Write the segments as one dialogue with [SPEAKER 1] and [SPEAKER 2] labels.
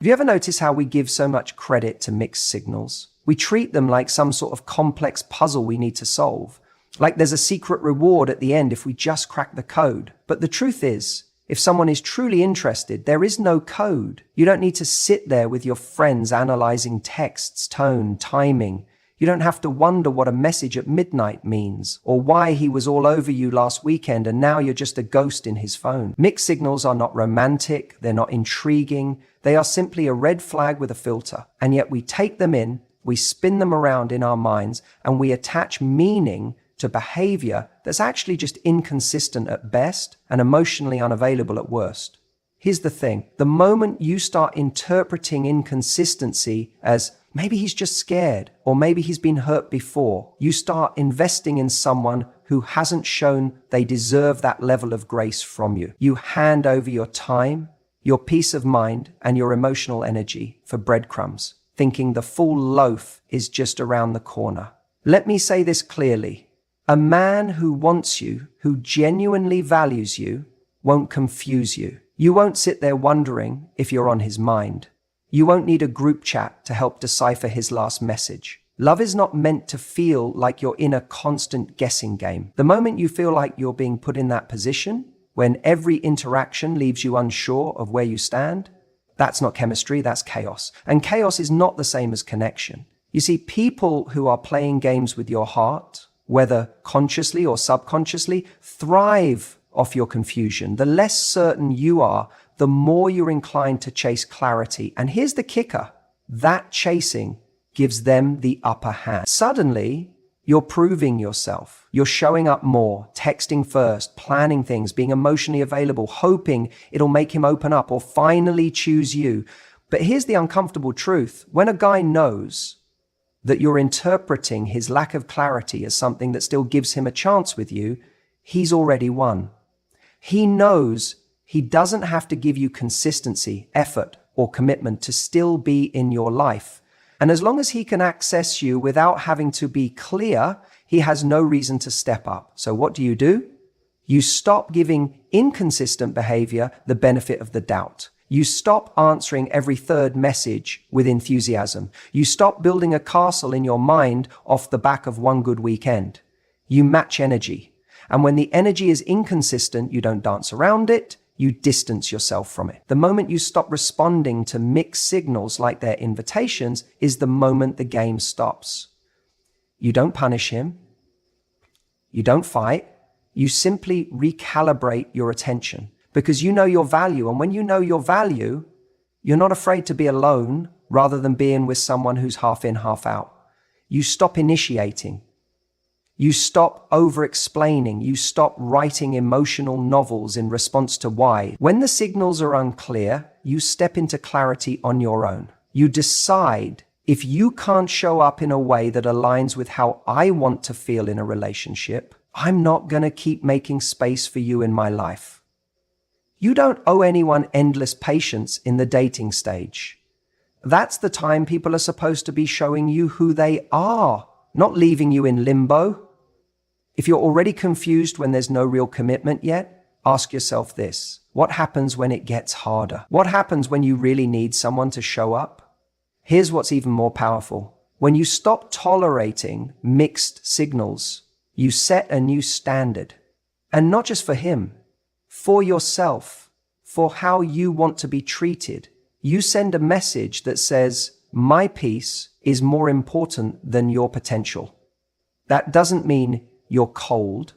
[SPEAKER 1] Have you ever noticed how we give so much credit to mixed signals? We treat them like some sort of complex puzzle we need to solve, like there's a secret reward at the end if we just crack the code. But the truth is, if someone is truly interested, there is no code. You don't need to sit there with your friends analyzing texts, tone, timing. You don't have to wonder what a message at midnight means, or why he was all over you last weekend and now you're just a ghost in his phone. Mixed signals are not romantic, they're not intriguing, they are simply a red flag with a filter. And yet we take them in, we spin them around in our minds, and we attach meaning to behavior that's actually just inconsistent at best and emotionally unavailable at worst. Here's the thing, the moment you start interpreting inconsistency as maybe he's just scared, or maybe he's been hurt before, you start investing in someone who hasn't shown they deserve that level of grace from you. You hand over your time, your peace of mind, and your emotional energy for breadcrumbs, thinking the full loaf is just around the corner. Let me say this clearly. A man who wants you, who genuinely values you, won't confuse you. You won't sit there wondering if you're on his mind. You won't need a group chat to help decipher his last message. Love is not meant to feel like you're in a constant guessing game. The moment you feel like you're being put in that position, when every interaction leaves you unsure of where you stand, that's not chemistry, that's chaos. And chaos is not the same as connection. You see, people who are playing games with your heart, whether consciously or subconsciously, thrive off your confusion. The less certain you are, the more you're inclined to chase clarity. And here's the kicker. That chasing gives them the upper hand. Suddenly, you're proving yourself. You're showing up more, texting first, planning things, being emotionally available, hoping it'll make him open up or finally choose you. But here's the uncomfortable truth. When a guy knows that you're interpreting his lack of clarity as something that still gives him a chance with you, he's already won. He knows he doesn't have to give you consistency, effort, or commitment to still be in your life. And as long as he can access you without having to be clear, he has no reason to step up. So what do? You stop giving inconsistent behavior the benefit of the doubt. You stop answering every third message with enthusiasm. You stop building a castle in your mind off the back of one good weekend. You match energy. And when the energy is inconsistent, you don't dance around it, you distance yourself from it. The moment you stop responding to mixed signals like their invitations is the moment the game stops. You don't punish him. You don't fight. You simply recalibrate your attention because you know your value. And when you know your value, you're not afraid to be alone rather than being with someone who's half in, half out. You stop initiating. You stop over-explaining. You stop writing emotional novels in response to why. When the signals are unclear, you step into clarity on your own. You decide, if you can't show up in a way that aligns with how I want to feel in a relationship, I'm not going to keep making space for you in my life. You don't owe anyone endless patience in the dating stage. That's the time people are supposed to be showing you who they are, not leaving you in limbo. If you're already confused when there's no real commitment yet, ask yourself this. What happens when it gets harder? What happens when you really need someone to show up? Here's what's even more powerful. When you stop tolerating mixed signals, you set a new standard. And not just for him, for yourself, for how you want to be treated. You send a message that says, my peace is more important than your potential. That doesn't mean you're cold.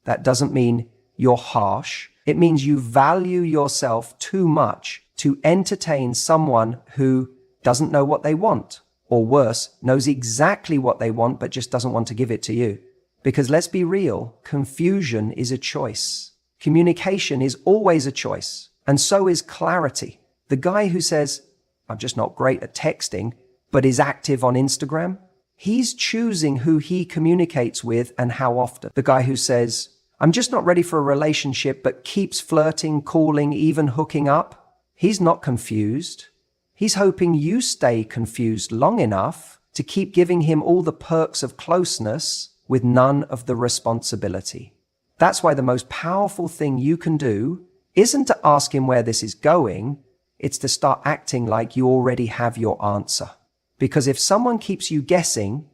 [SPEAKER 1] That doesn't mean you're harsh. It means you value yourself too much to entertain someone who doesn't know what they want, or worse, knows exactly what they want but just doesn't want to give it to you. Because let's be real, confusion is a choice. Communication is always a choice, and so is clarity. The guy who says, I'm just not great at texting, but is active on Instagram, he's choosing who he communicates with and how often. The guy who says, I'm just not ready for a relationship, but keeps flirting, calling, even hooking up, he's not confused. He's hoping you stay confused long enough to keep giving him all the perks of closeness with none of the responsibility. That's why the most powerful thing you can do isn't to ask him where this is going, It's to start acting like you already have your answer. Because if someone keeps you guessing,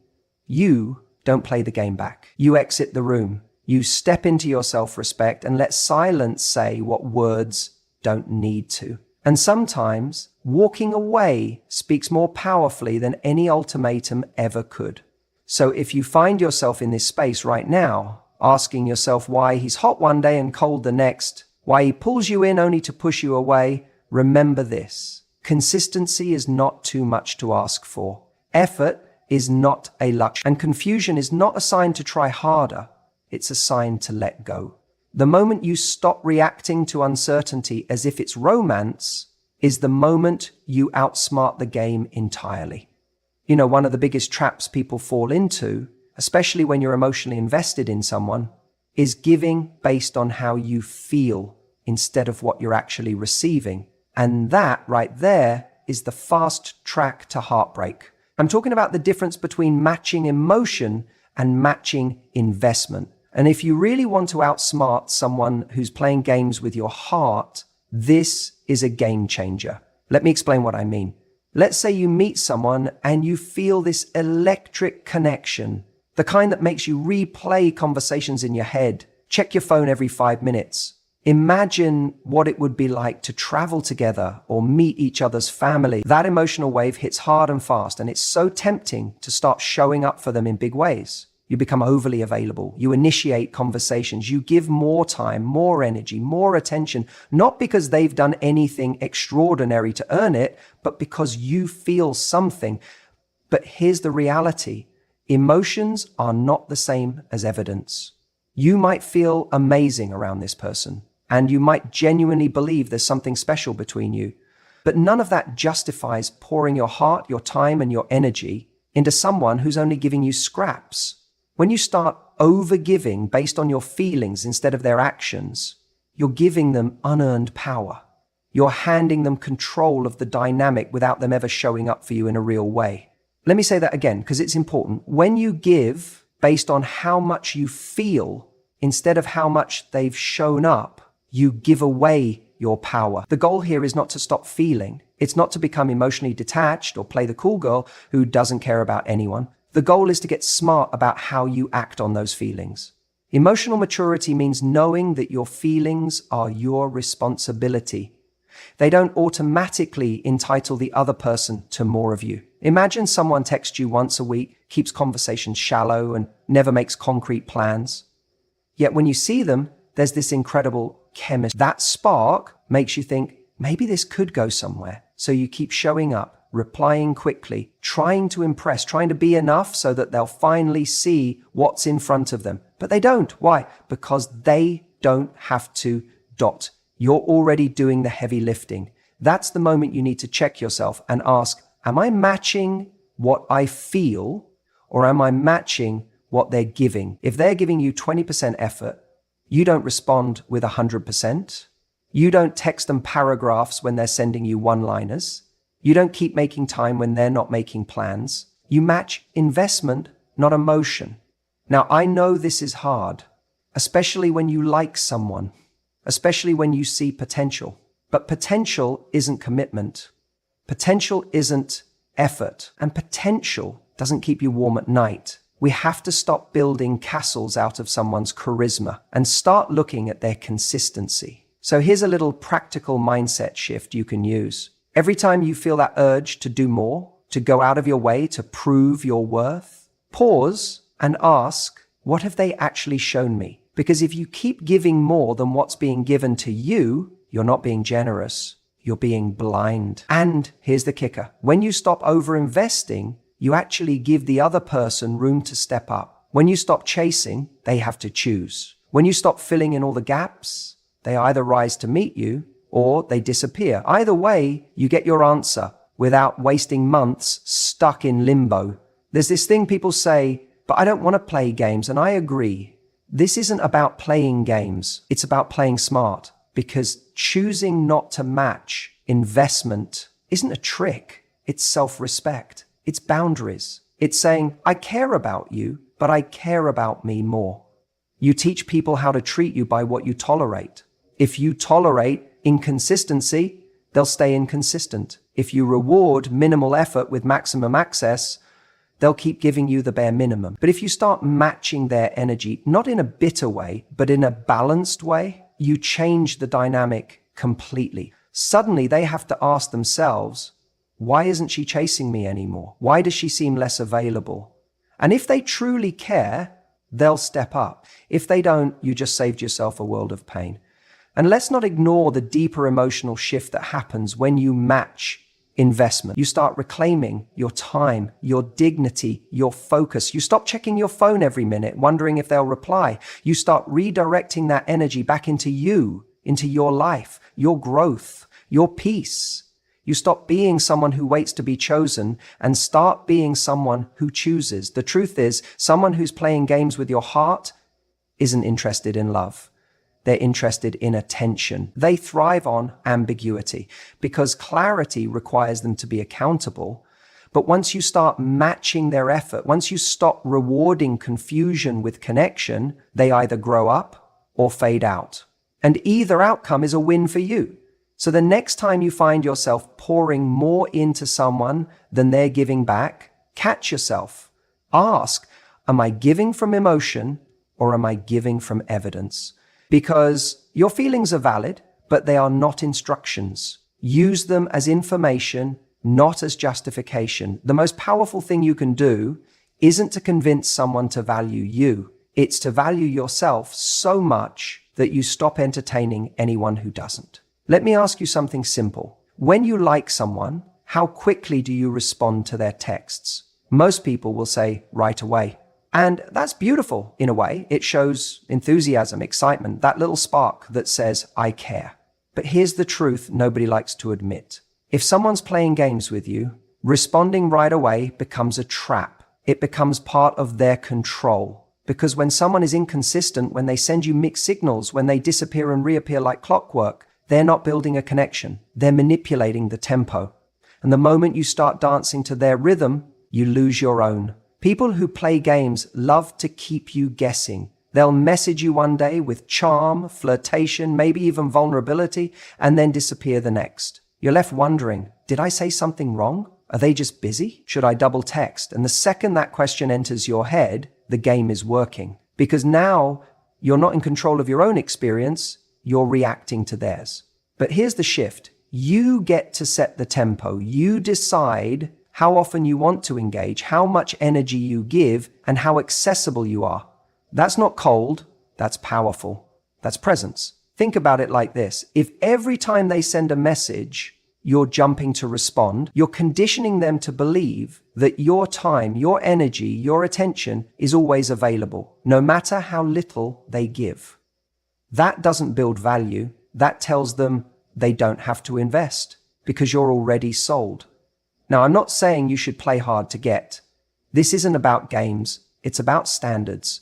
[SPEAKER 1] you don't play the game back. You exit the room. You step into your self-respect and let silence say what words don't need to. And sometimes walking away speaks more powerfully than any ultimatum ever could. So if you find yourself in this space right now, asking yourself why he's hot one day and cold the next, why he pulls you in only to push you away, remember this. Consistency is not too much to ask for. Effort is not a luxury. And confusion is not a sign to try harder. It's a sign to let go. The moment you stop reacting to uncertainty as if it's romance is the moment you outsmart the game entirely. You know, one of the biggest traps people fall into, especially when you're emotionally invested in someone, is giving based on how you feel instead of what you're actually receiving. And that right there is the fast track to heartbreak. I'm talking about the difference between matching emotion and matching investment. And if you really want to outsmart someone who's playing games with your heart, this is a game changer. Let me explain what I mean. Let's say you meet someone and you feel this electric connection, the kind that makes you replay conversations in your head, check your phone every 5 minutes. Imagine what it would be like to travel together or meet each other's family. That emotional wave hits hard and fast, and it's so tempting to start showing up for them in big ways. You become overly available. You initiate conversations. You give more time, more energy, more attention, not because they've done anything extraordinary to earn it, but because you feel something. But here's the reality. Emotions are not the same as evidence. You might feel amazing around this person, and you might genuinely believe there's something special between you. But none of that justifies pouring your heart, your time, and your energy into someone who's only giving you scraps. When you start over-giving based on your feelings instead of their actions, you're giving them unearned power. You're handing them control of the dynamic without them ever showing up for you in a real way. Let me say that again, because it's important. When you give based on how much you feel instead of how much they've shown up, you give away your power. The goal here is not to stop feeling. It's not to become emotionally detached or play the cool girl who doesn't care about anyone. The goal is to get smart about how you act on those feelings. Emotional maturity means knowing that your feelings are your responsibility. They don't automatically entitle the other person to more of you. Imagine someone texts you once a week, keeps conversations shallow, and never makes concrete plans. Yet when you see them, there's this incredible chemistry. That spark makes you think, maybe this could go somewhere. So you keep showing up, replying quickly, trying to impress, trying to be enough so that they'll finally see what's in front of them. But they don't. Why? Because they don't have to. You're already doing the heavy lifting. That's the moment you need to check yourself and ask, am I matching what I feel or am I matching what they're giving? If they're giving you 20% effort, you don't respond with 100%. You don't text them paragraphs when they're sending you one-liners. You don't keep making time when they're not making plans. You match investment, not emotion. Now, I know this is hard, especially when you like someone, especially when you see potential. But potential isn't commitment. Potential isn't effort. And potential doesn't keep you warm at night. We have to stop building castles out of someone's charisma and start looking at their consistency. So here's a little practical mindset shift you can use. Every time you feel that urge to do more, to go out of your way to prove your worth, pause and ask, what have they actually shown me? Because if you keep giving more than what's being given to you, you're not being generous, you're being blind. And here's the kicker. When you stop over-investing, you actually give the other person room to step up. When you stop chasing, they have to choose. When you stop filling in all the gaps, they either rise to meet you or they disappear. Either way, you get your answer without wasting months stuck in limbo. There's this thing people say, but I don't want to play games, and I agree. This isn't about playing games. It's about playing smart, because choosing not to match investment isn't a trick. It's self-respect. It's boundaries. It's saying, I care about you, but I care about me more. You teach people how to treat you by what you tolerate. If you tolerate inconsistency, they'll stay inconsistent. If you reward minimal effort with maximum access, they'll keep giving you the bare minimum. But if you start matching their energy, not in a bitter way, but in a balanced way, you change the dynamic completely. Suddenly they have to ask themselves, why isn't she chasing me anymore? Why does she seem less available? And if they truly care, they'll step up. If they don't, you just saved yourself a world of pain. And let's not ignore the deeper emotional shift that happens when you match investment. You start reclaiming your time, your dignity, your focus. You stop checking your phone every minute, wondering if they'll reply. You start redirecting that energy back into you, into your life, your growth, your peace. You stop being someone who waits to be chosen and start being someone who chooses. The truth is, someone who's playing games with your heart isn't interested in love. They're interested in attention. They thrive on ambiguity because clarity requires them to be accountable. But once you start matching their effort, once you stop rewarding confusion with connection, they either grow up or fade out. And either outcome is a win for you. So the next time you find yourself pouring more into someone than they're giving back, catch yourself. Ask, am I giving from emotion or am I giving from evidence? Because your feelings are valid, but they are not instructions. Use them as information, not as justification. The most powerful thing you can do isn't to convince someone to value you. It's to value yourself so much that you stop entertaining anyone who doesn't. Let me ask you something simple. When you like someone, how quickly do you respond to their texts? Most people will say right away. And that's beautiful in a way. It shows enthusiasm, excitement, that little spark that says, I care. But here's the truth nobody likes to admit. If someone's playing games with you, responding right away becomes a trap. It becomes part of their control. Because when someone is inconsistent, when they send you mixed signals, when they disappear and reappear like clockwork, they're not building a connection. They're manipulating the tempo. And the moment you start dancing to their rhythm, you lose your own. People who play games love to keep you guessing. They'll message you one day with charm, flirtation, maybe even vulnerability, and then disappear the next. You're left wondering, did I say something wrong? Are they just busy? Should I double text? And the second that question enters your head, the game is working. Because now you're not in control of your own experience, you're reacting to theirs. But here's the shift. You get to set the tempo. You decide how often you want to engage, how much energy you give, and how accessible you are. That's not cold, that's powerful. That's presence. Think about it like this. If every time they send a message, you're jumping to respond, you're conditioning them to believe that your time, your energy, your attention is always available, no matter how little they give. That doesn't build value. That tells them they don't have to invest because you're already sold. Now, I'm not saying you should play hard to get. This isn't about games. It's about standards.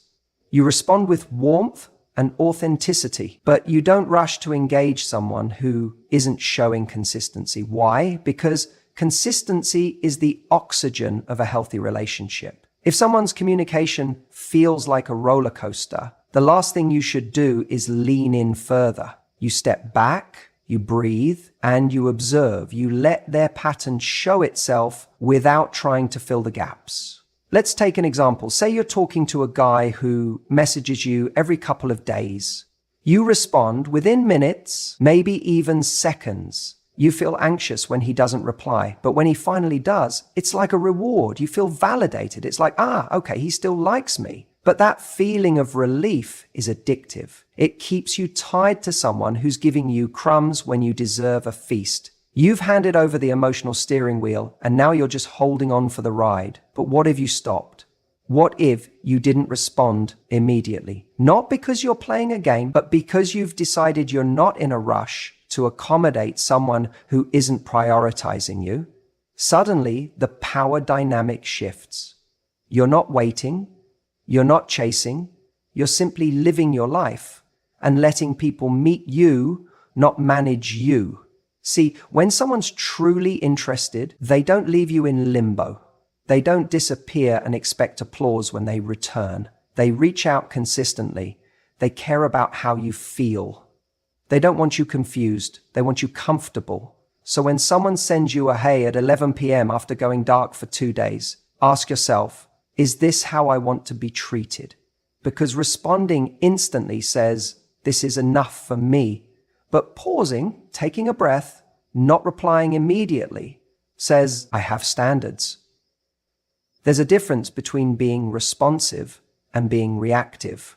[SPEAKER 1] You respond with warmth and authenticity, but you don't rush to engage someone who isn't showing consistency. Why? Because consistency is the oxygen of a healthy relationship. If someone's communication feels like a roller coaster, the last thing you should do is lean in further. You step back, you breathe, and you observe. You let their pattern show itself without trying to fill the gaps. Let's take an example. Say you're talking to a guy who messages you every couple of days. You respond within minutes, maybe even seconds. You feel anxious when he doesn't reply, but when he finally does, it's like a reward. You feel validated. It's like, okay, he still likes me. But that feeling of relief is addictive. It keeps you tied to someone who's giving you crumbs when you deserve a feast. You've handed over the emotional steering wheel, and now you're just holding on for the ride. But what if you stopped? What if you didn't respond immediately? Not because you're playing a game, but because you've decided you're not in a rush to accommodate someone who isn't prioritizing you. Suddenly, the power dynamic shifts. You're not waiting. You're not chasing. You're simply living your life and letting people meet you, not manage you. See, when someone's truly interested, they don't leave you in limbo. They don't disappear and expect applause when they return. They reach out consistently. They care about how you feel. They don't want you confused. They want you comfortable. So when someone sends you a hey at 11 p.m. after going dark for 2 days, ask yourself, is this how I want to be treated? Because responding instantly says, this is enough for me. But pausing, taking a breath, not replying immediately, says, I have standards. There's a difference between being responsive and being reactive.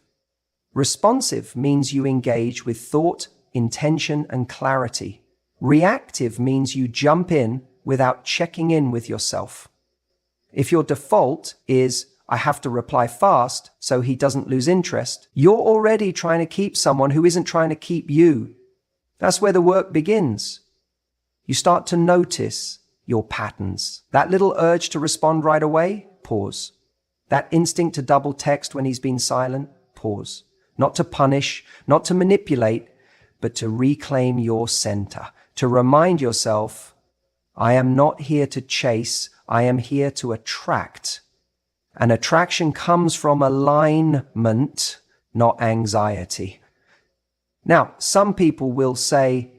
[SPEAKER 1] Responsive means you engage with thought, intention, and clarity. Reactive means you jump in without checking in with yourself. If your default is, I have to reply fast so he doesn't lose interest, you're already trying to keep someone who isn't trying to keep you. That's where the work begins. You start to notice your patterns. That little urge to respond right away, pause. That instinct to double text when he's been silent, pause. Not to punish, not to manipulate, but to reclaim your center, to remind yourself, I am not here to chase, I am here to attract. And attraction comes from alignment, not anxiety. Now, some people will say,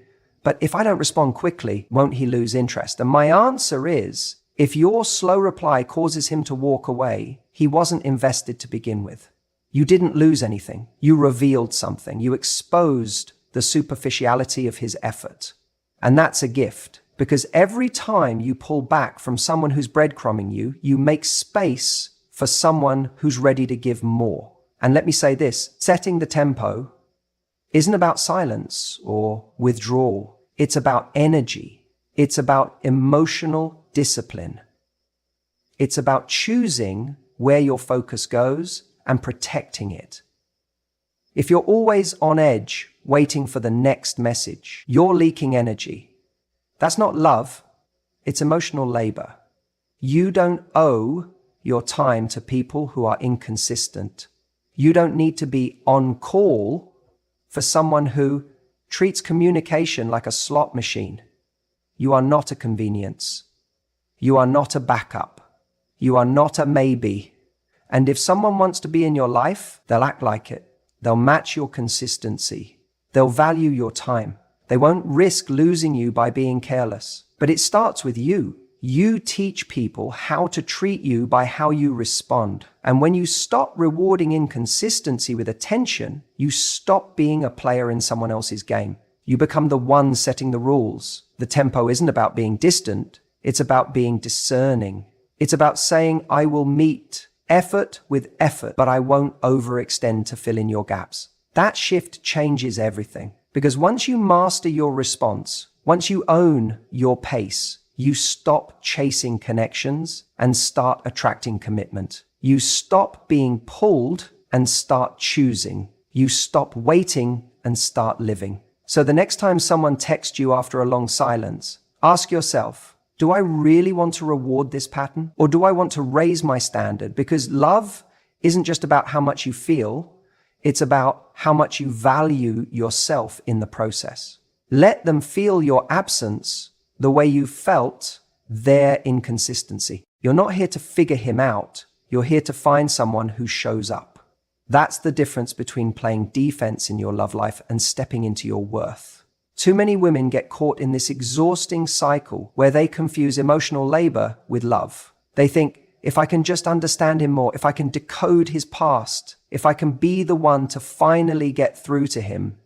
[SPEAKER 1] but if I don't respond quickly, won't he lose interest? And my answer is, if your slow reply causes him to walk away, he wasn't invested to begin with. You didn't lose anything. You revealed something. You exposed the superficiality of his effort. And that's a gift, because every time you pull back from someone who's breadcrumbing you, you make space for someone who's ready to give more. And let me say this, setting the tempo isn't about silence or withdrawal. It's about energy. It's about emotional discipline. It's about choosing where your focus goes and protecting it. If you're always on edge, waiting for the next message, you're leaking energy. That's not love. It's emotional labor. You don't owe your time to people who are inconsistent. You don't need to be on call for someone who treats communication like a slot machine. You are not a convenience. You are not a backup. You are not a maybe. And if someone wants to be in your life, they'll act like it. They'll match your consistency. They'll value your time. They won't risk losing you by being careless. But it starts with you. You teach people how to treat you by how you respond. And when you stop rewarding inconsistency with attention, you stop being a player in someone else's game. You become the one setting the rules. The tempo isn't about being distant. It's about being discerning. It's about saying, I will meet effort with effort, but I won't overextend to fill in your gaps. That shift changes everything. Because once you master your response, once you own your pace, you stop chasing connections and start attracting commitment. You stop being pulled and start choosing. You stop waiting and start living. So the next time someone texts you after a long silence, ask yourself, do I really want to reward this pattern? Or do I want to raise my standard? Because love isn't just about how much you feel. It's about how much you value yourself in the process. Let them feel your absence the way you felt their inconsistency. You're not here to figure him out. You're here to find someone who shows up. That's the difference between playing defense in your love life and stepping into your worth. Too many women get caught in this exhausting cycle where they confuse emotional labor with love. They think, if I can just understand him more, if I can decode his past, if I can be the one to finally get through to him,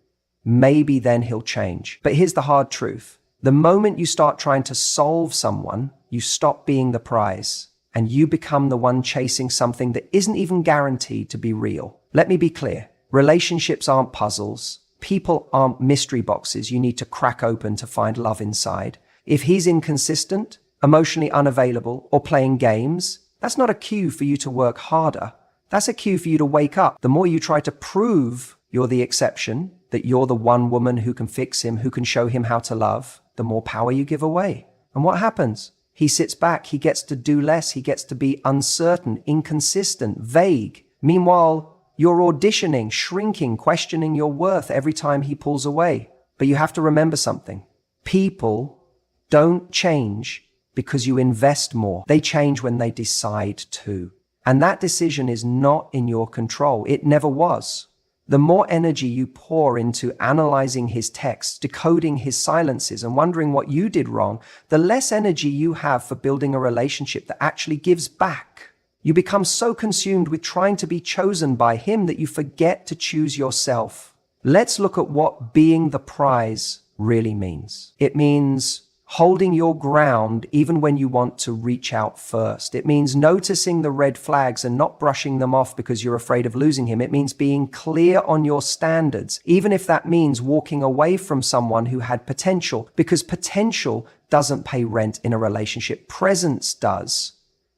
[SPEAKER 1] maybe then he'll change. But here's the hard truth. The moment you start trying to solve someone, you stop being the prize and you become the one chasing something that isn't even guaranteed to be real. Let me be clear. Relationships aren't puzzles. People aren't mystery boxes you need to crack open to find love inside. If he's inconsistent, emotionally unavailable, or playing games, that's not a cue for you to work harder. That's a cue for you to wake up. The more you try to prove you're the exception, that you're the one woman who can fix him, who can show him how to love, the more power you give away. And what happens? He sits back, he gets to do less, he gets to be uncertain, inconsistent, vague. Meanwhile, you're auditioning, shrinking, questioning your worth every time he pulls away. But you have to remember something. People don't change because you invest more. They change when they decide to. And that decision is not in your control. It never was. The more energy you pour into analyzing his texts, decoding his silences, and wondering what you did wrong, the less energy you have for building a relationship that actually gives back. You become so consumed with trying to be chosen by him that you forget to choose yourself. Let's look at what being the prize really means. It means holding your ground even when you want to reach out first. It means noticing the red flags and not brushing them off because you're afraid of losing him. It means being clear on your standards, even if that means walking away from someone who had potential, because potential doesn't pay rent in a relationship. Presence does.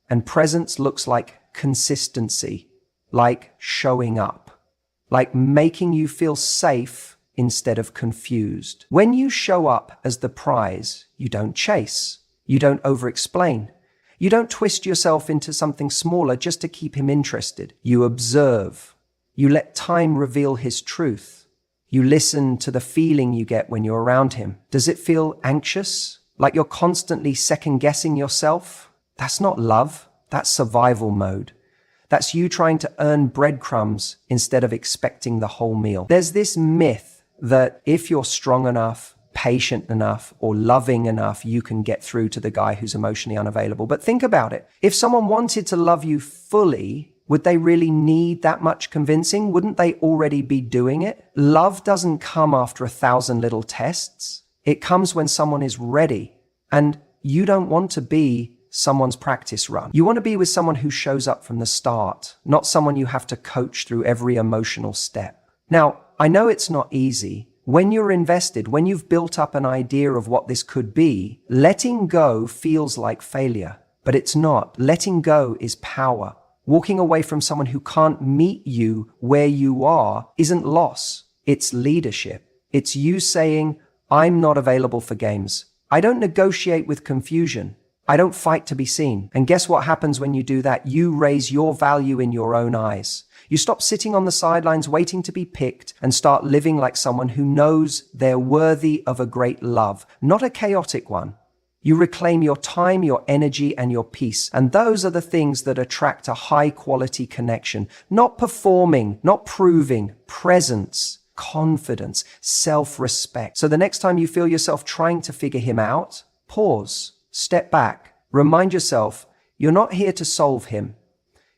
[SPEAKER 1] And presence looks like consistency, like showing up, like making you feel safe instead of confused. When you show up as the prize, you don't chase, you don't over-explain, you don't twist yourself into something smaller just to keep him interested. You observe, you let time reveal his truth, you listen to the feeling you get when you're around him. Does it feel anxious? Like you're constantly second-guessing yourself? That's not love, that's survival mode. That's you trying to earn breadcrumbs instead of expecting the whole meal. There's this myth that if you're strong enough, patient enough, or loving enough, you can get through to the guy who's emotionally unavailable. But think about it. If someone wanted to love you fully, would they really need that much convincing? Wouldn't they already be doing it? Love doesn't come after 1,000 little tests. It comes when someone is ready. And you don't want to be someone's practice run. You want to be with someone who shows up from the start, not someone you have to coach through every emotional step. Now, I know it's not easy. When you're invested, when you've built up an idea of what this could be, letting go feels like failure, but it's not. Letting go is power. Walking away from someone who can't meet you where you are isn't loss. It's leadership. It's you saying, I'm not available for games. I don't negotiate with confusion. I don't fight to be seen. And guess what happens when you do that? You raise your value in your own eyes. You stop sitting on the sidelines waiting to be picked and start living like someone who knows they're worthy of a great love, not a chaotic one. You reclaim your time, your energy, and your peace. And those are the things that attract a high-quality connection. Not performing, not proving, presence, confidence, self-respect. So the next time you feel yourself trying to figure him out, pause, step back, remind yourself, you're not here to solve him.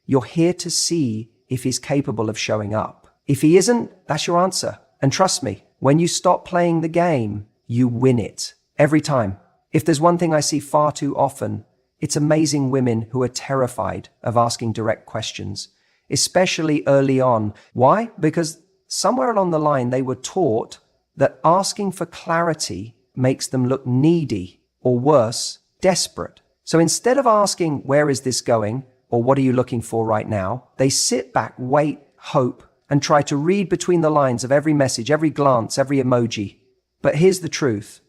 [SPEAKER 1] You're here to see if he's capable of showing up. If he isn't, that's your answer. And trust me, when you stop playing the game, you win it. Every time. If there's one thing I see far too often, it's amazing women who are terrified of asking direct questions, especially early on. Why? Because somewhere along the line, they were taught that asking for clarity makes them look needy, or worse, desperate. So instead of asking, where is this going? Or what are you looking for right now? They sit back, wait, hope, and try to read between the lines of every message, every glance, every emoji. But here's the truth.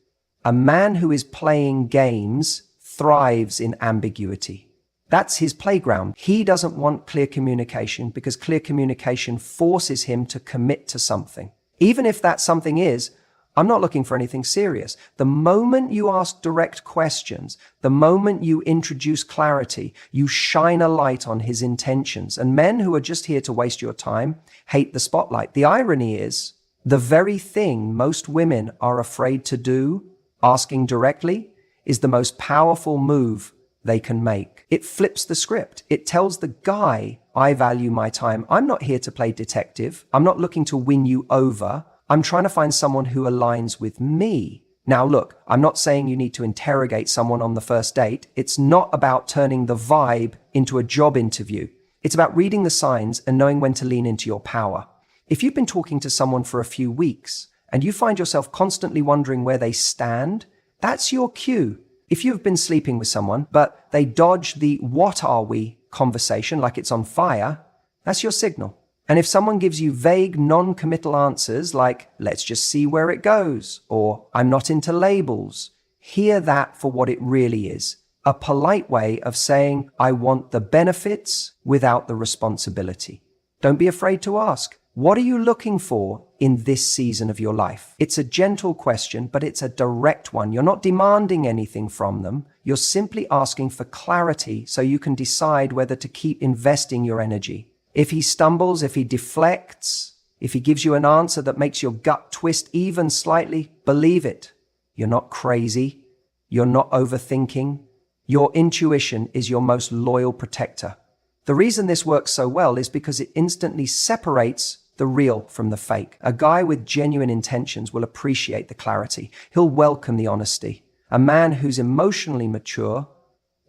[SPEAKER 1] A man who is playing games thrives in ambiguity. That's his playground. He doesn't want clear communication because clear communication forces him to commit to something. Even if that something is, I'm not looking for anything serious. The moment you ask direct questions, the moment you introduce clarity, you shine a light on his intentions. And men who are just here to waste your time hate the spotlight. The irony is, the very thing most women are afraid to do, asking directly, is the most powerful move they can make. It flips the script. It tells the guy, I value my time. I'm not here to play detective. I'm not looking to win you over. I'm trying to find someone who aligns with me. Now look, I'm not saying you need to interrogate someone on the first date. It's not about turning the vibe into a job interview. It's about reading the signs and knowing when to lean into your power. If you've been talking to someone for a few weeks and you find yourself constantly wondering where they stand, that's your cue. If you've been sleeping with someone, but they dodge the what are we conversation like it's on fire, that's your signal. And if someone gives you vague, non-committal answers like, let's just see where it goes, or I'm not into labels, hear that for what it really is. A polite way of saying, I want the benefits without the responsibility. Don't be afraid to ask, what are you looking for in this season of your life? It's a gentle question, but it's a direct one. You're not demanding anything from them. You're simply asking for clarity so you can decide whether to keep investing your energy. If he stumbles, if he deflects, If he gives you an answer that makes your gut twist even slightly, believe it. You're not crazy. You're not overthinking. Your intuition is your most loyal protector. The reason this works so well is because it instantly separates the real from the fake. A guy with genuine intentions will appreciate the clarity. He'll welcome the honesty. A man who's emotionally mature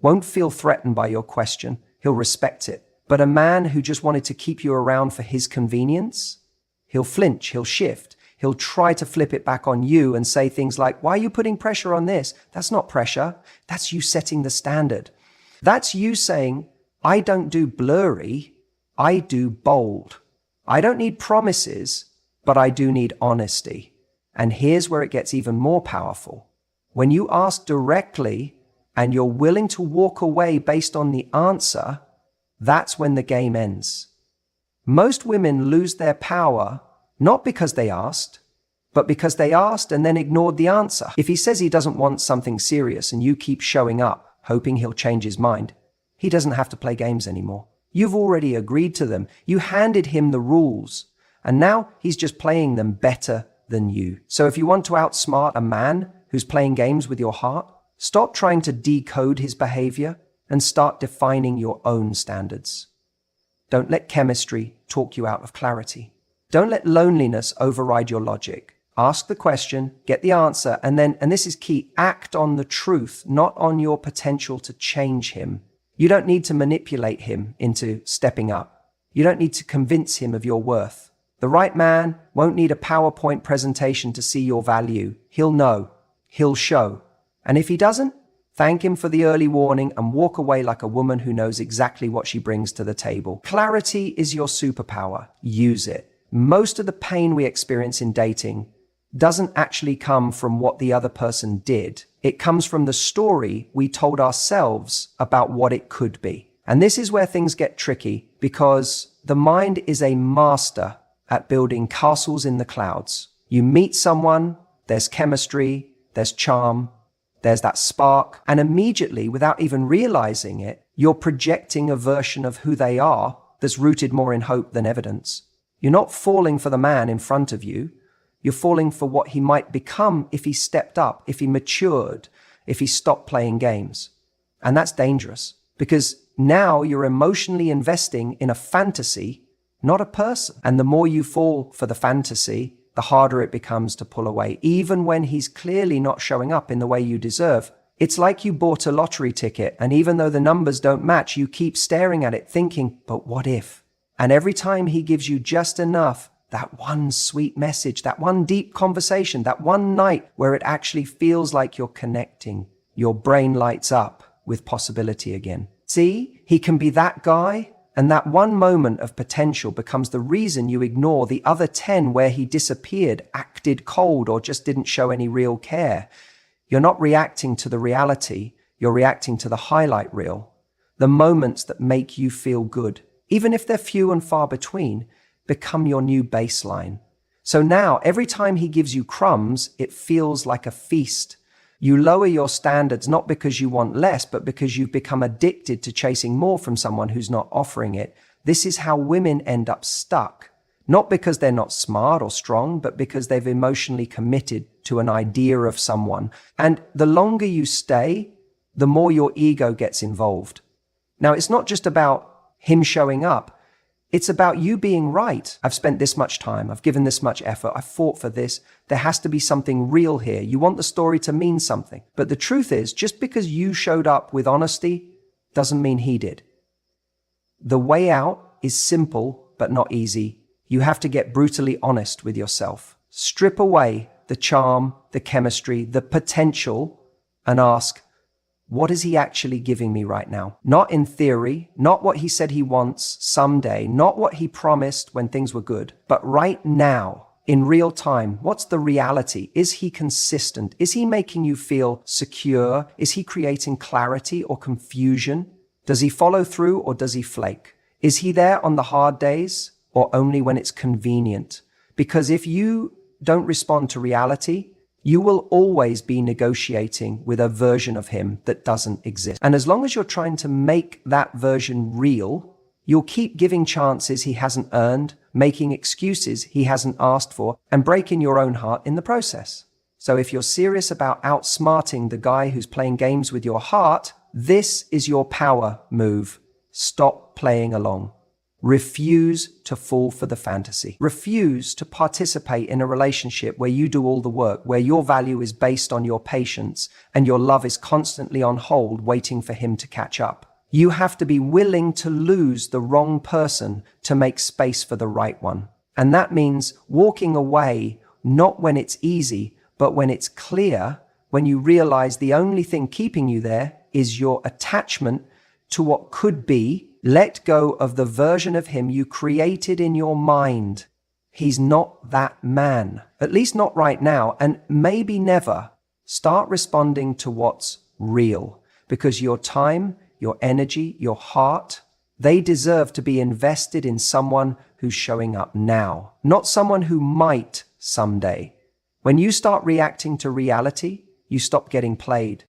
[SPEAKER 1] won't feel threatened by your question. He'll respect it. But a man who just wanted to keep you around for his convenience, he'll flinch, he'll shift, he'll try to flip it back on you and say things like, why are you putting pressure on this? That's not pressure. That's you setting the standard. That's you saying, I don't do blurry, I do bold. I don't need promises, but I do need honesty. And here's where it gets even more powerful. When you ask directly and you're willing to walk away based on the answer, that's when the game ends. Most women lose their power, not because they asked, but because they asked and then ignored the answer. If he says he doesn't want something serious and you keep showing up, hoping he'll change his mind, he doesn't have to play games anymore. You've already agreed to them. You handed him the rules, and now he's just playing them better than you. So if you want to outsmart a man who's playing games with your heart, stop trying to decode his behavior and start defining your own standards. Don't let chemistry talk you out of clarity. Don't let loneliness override your logic. Ask the question, get the answer, and then, and this is key, act on the truth, not on your potential to change him. You don't need to manipulate him into stepping up. You don't need to convince him of your worth. The right man won't need a PowerPoint presentation to see your value. He'll know. He'll show. And if he doesn't, thank him for the early warning and walk away like a woman who knows exactly what she brings to the table. Clarity is your superpower. Use it. Most of the pain we experience in dating doesn't actually come from what the other person did. It comes from the story we told ourselves about what it could be. And this is where things get tricky, because the mind is a master at building castles in the clouds. You meet someone, there's chemistry, there's charm, there's that spark, and immediately, without even realizing it, you're projecting a version of who they are that's rooted more in hope than evidence. You're not falling for the man in front of you. You're falling for what he might become if he stepped up, if he matured, if he stopped playing games. And that's dangerous, because now you're emotionally investing in a fantasy, not a person. And the more you fall for the fantasy, the harder it becomes to pull away, even when he's clearly not showing up in the way you deserve. It's like you bought a lottery ticket, and even though the numbers don't match, you keep staring at it thinking, but what if? And every time he gives you just enough, that one sweet message, that one deep conversation, that one night where it actually feels like you're connecting, your brain lights up with possibility again. See, he can be that guy, and that one moment of potential becomes the reason you ignore the other 10 where he disappeared, acted cold, or just didn't show any real care. You're not reacting to the reality, you're reacting to the highlight reel, the moments that make you feel good. Even if they're few and far between, become your new baseline. So now, every time he gives you crumbs, it feels like a feast. You lower your standards not because you want less, but because you've become addicted to chasing more from someone who's not offering it. This is how women end up stuck. Not because they're not smart or strong, but because they've emotionally committed to an idea of someone. And the longer you stay, the more your ego gets involved. Now, it's not just about him showing up. It's about you being right. I've spent this much time. I've given this much effort. I've fought for this. There has to be something real here. You want the story to mean something. But the truth is, just because you showed up with honesty doesn't mean he did. The way out is simple, but not easy. You have to get brutally honest with yourself. Strip away the charm, the chemistry, the potential, and ask, what is he actually giving me right now? Not in theory, not what he said he wants someday, not what he promised when things were good, but right now, in real time. What's the reality? Is he consistent? Is he making you feel secure? Is he creating clarity or confusion? Does he follow through or does he flake? Is he there on the hard days or only when it's convenient? Because if you don't respond to reality, you will always be negotiating with a version of him that doesn't exist. And as long as you're trying to make that version real, you'll keep giving chances he hasn't earned, making excuses he hasn't asked for, and breaking your own heart in the process. So if you're serious about outsmarting the guy who's playing games with your heart, this is your power move. Stop playing along. Refuse to fall for the fantasy. Refuse to participate in a relationship where you do all the work, where your value is based on your patience and your love is constantly on hold waiting for him to catch up. You have to be willing to lose the wrong person to make space for the right one. And that means walking away, not when it's easy, but when it's clear, when you realize the only thing keeping you there is your attachment to what could be. Let go of the version of him you created in your mind. He's not that man, at least not right now, and maybe never. Start responding to what's real, because your time, your energy, your heart, they deserve to be invested in someone who's showing up now, not someone who might someday. When you start reacting to reality, you stop getting played.